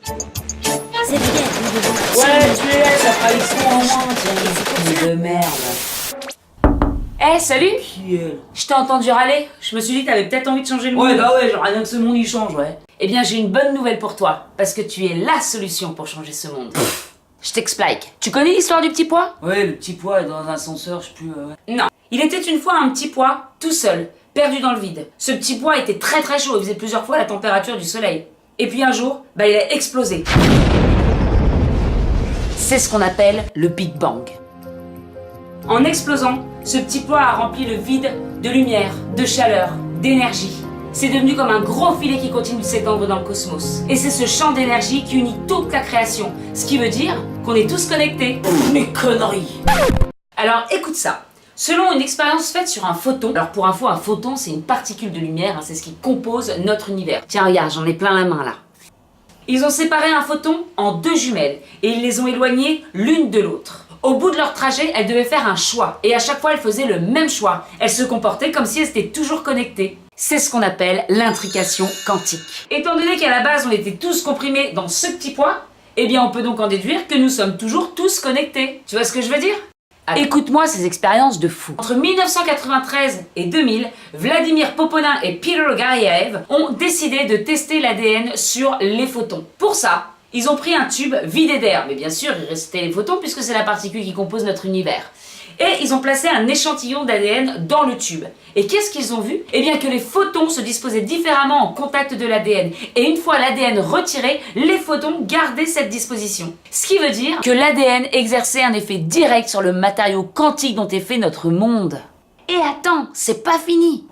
C'est bien, Ouais, tu es là, ça fera les sons en moins, tiens. De merde. Eh, salut! Qui est Je t'ai entendu râler. Je me suis dit que t'avais peut-être envie de changer le monde. Ouais, bah ouais, j'aimerais bien que ce monde il change, ouais. Eh bien, j'ai une bonne nouvelle pour toi. Parce que tu es la solution pour changer ce monde. Je t'explique. Tu connais l'histoire du petit pois? Ouais, le petit pois est dans un ascenseur, je sais plus, ouais. Non. Il était une fois un petit pois, tout seul, perdu dans le vide. Ce petit pois était très très chaud, il faisait plusieurs fois la température du soleil. Et puis un jour, il a explosé. C'est ce qu'on appelle le Big Bang. En explosant, ce petit pois a rempli le vide de lumière, de chaleur, d'énergie. C'est devenu comme un gros filet qui continue de s'étendre dans le cosmos. Et c'est ce champ d'énergie qui unit toute la création. Ce qui veut dire qu'on est tous connectés. Mais conneries! Alors écoute ça. Selon une expérience faite sur un photon, alors pour info, un photon c'est une particule de lumière, c'est ce qui compose notre univers. Tiens regarde, j'en ai plein la main là. Ils ont séparé un photon en deux jumelles et ils les ont éloignées l'une de l'autre. Au bout de leur trajet, elles devaient faire un choix et à chaque fois elles faisaient le même choix. Elles se comportaient comme si elles étaient toujours connectées. C'est ce qu'on appelle l'intrication quantique. Étant donné qu'à la base on était tous comprimés dans ce petit pois, eh bien on peut donc en déduire que nous sommes toujours tous connectés. Tu vois ce que je veux dire ? Écoute-moi ces expériences de fou. Entre 1993 et 2000, Vladimir Poponin et Peter Garyaev ont décidé de tester l'ADN sur les photons. Pour ça, ils ont pris un tube vidé d'air, mais bien sûr, il restait les photons puisque c'est la particule qui compose notre univers. Et ils ont placé un échantillon d'ADN dans le tube. Et qu'est-ce qu'ils ont vu? Eh bien que les photons se disposaient différemment en contact de l'ADN. Et une fois l'ADN retiré, les photons gardaient cette disposition. Ce qui veut dire que l'ADN exerçait un effet direct sur le matériau quantique dont est fait notre monde. Et attends, c'est pas fini.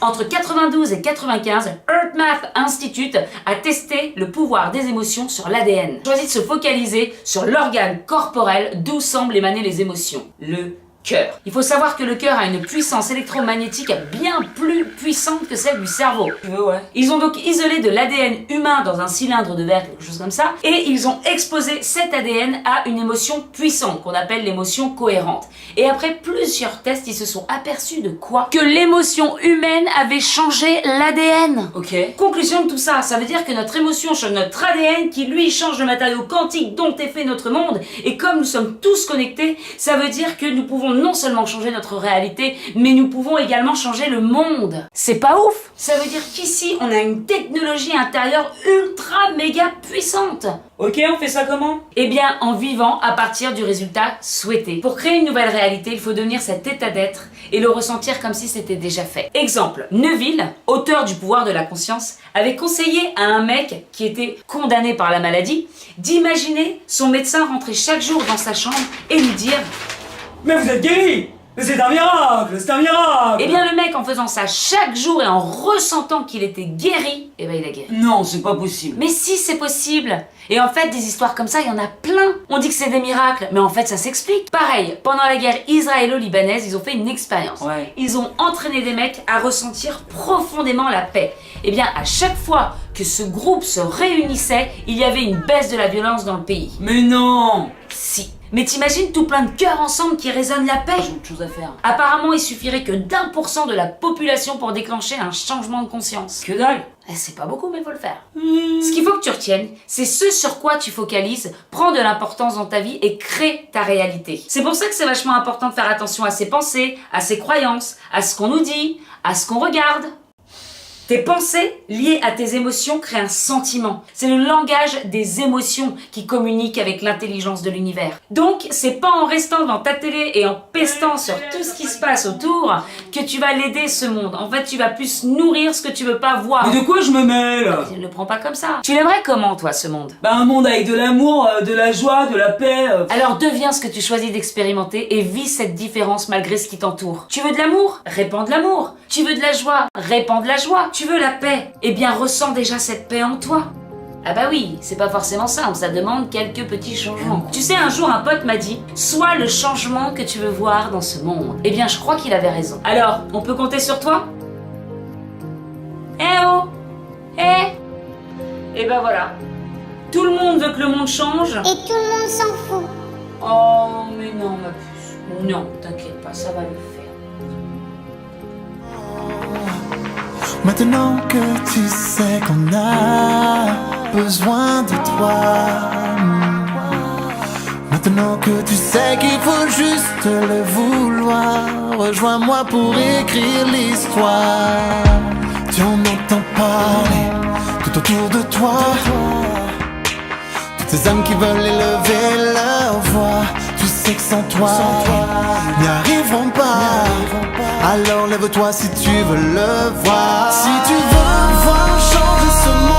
Entre 92 et 95, HeartMath Institute a testé le pouvoir des émotions sur l'ADN. Choisi de se focaliser sur l'organe corporel d'où semblent émaner les émotions, le cœur. Il faut savoir que le cœur a une puissance électromagnétique bien plus puissante que celle du cerveau. Ouais. Ils ont donc isolé de l'ADN humain dans un cylindre de verre, quelque chose comme ça, et ils ont exposé cet ADN à une émotion puissante qu'on appelle l'émotion cohérente. Et après plusieurs tests, ils se sont aperçus de quoi? Que l'émotion humaine avait changé l'ADN. Ok. Conclusion de tout ça, ça veut dire que notre émotion change notre ADN qui lui change le matériau quantique dont est fait notre monde. Et comme nous sommes tous connectés, ça veut dire que nous pouvons non seulement changer notre réalité, mais nous pouvons également changer le monde. C'est pas ouf? Ça veut dire qu'ici, on a une technologie intérieure ultra méga puissante. Ok, on fait ça comment? Eh bien, en vivant à partir du résultat souhaité. Pour créer une nouvelle réalité, il faut devenir cet état d'être et le ressentir comme si c'était déjà fait. Exemple, Neville, auteur du pouvoir de la conscience, avait conseillé à un mec qui était condamné par la maladie d'imaginer son médecin rentrer chaque jour dans sa chambre et lui dire: Mais vous êtes guéri! Mais c'est un miracle! C'est un miracle! eh bien le mec, en faisant ça chaque jour et en ressentant qu'il était guéri, eh ben il a guéri. Non, c'est pas possible. Mais si, c'est possible. Et en fait, des histoires comme ça, il y en a plein. On dit que c'est des miracles, mais en fait, ça s'explique. Pareil, pendant la guerre israélo-libanaise, ils ont fait une expérience. Ouais. Ils ont entraîné des mecs à ressentir profondément la paix. Et bien, à chaque fois que ce groupe se réunissait, il y avait une baisse de la violence dans le pays. Mais non! Si. Mais t'imagines tout plein de cœurs ensemble qui résonnent la paix? J'ai autre chose à faire. Apparemment, il suffirait que d'1% de la population pour déclencher un changement de conscience. Que dalle! C'est pas beaucoup, mais faut le faire. Ce qu'il faut que tu retiennes, c'est ce sur quoi tu focalises, prends de l'importance dans ta vie et crée ta réalité. C'est pour ça que c'est vachement important de faire attention à ses pensées, à ses croyances, à ce qu'on nous dit, à ce qu'on regarde. Tes pensées liées à tes émotions créent un sentiment. C'est le langage des émotions qui communique avec l'intelligence de l'univers. Donc, c'est pas en restant devant ta télé et en pestant sur tout ce qui se passe autour que tu vas l'aider ce monde. En fait, tu vas plus nourrir ce que tu veux pas voir. Mais de quoi je me mêle? Ne le prends pas comme ça. Tu l'aimerais comment, toi, ce monde? Bah un monde avec de l'amour, de la joie, de la paix. Alors deviens ce que tu choisis d'expérimenter et vis cette différence malgré ce qui t'entoure. Tu veux de l'amour? Répands de l'amour. Tu veux de la joie? Répands de la joie. Tu veux la paix? Eh bien, ressens déjà cette paix en toi. Ah bah oui, c'est pas forcément simple, ça demande quelques petits changements. Tu sais, un jour, un pote m'a dit: sois le changement que tu veux voir dans ce monde. Eh bien, je crois qu'il avait raison. Alors, on peut compter sur toi? Eh oh! Eh ben voilà. Tout le monde veut que le monde change. Et tout le monde s'en fout. Oh, mais non, ma puce. Non, t'inquiète pas, ça va le faire. Maintenant que tu sais qu'on a besoin de toi. Maintenant que tu sais qu'il faut juste le vouloir, rejoins-moi pour écrire l'histoire. Tu en entends parler tout autour de toi, toutes ces âmes qui veulent élever leur voix. Tu sais que sans toi, n'y arriveront pas. Alors lève-toi si tu veux le voir. Si tu veux voir changer ce monde,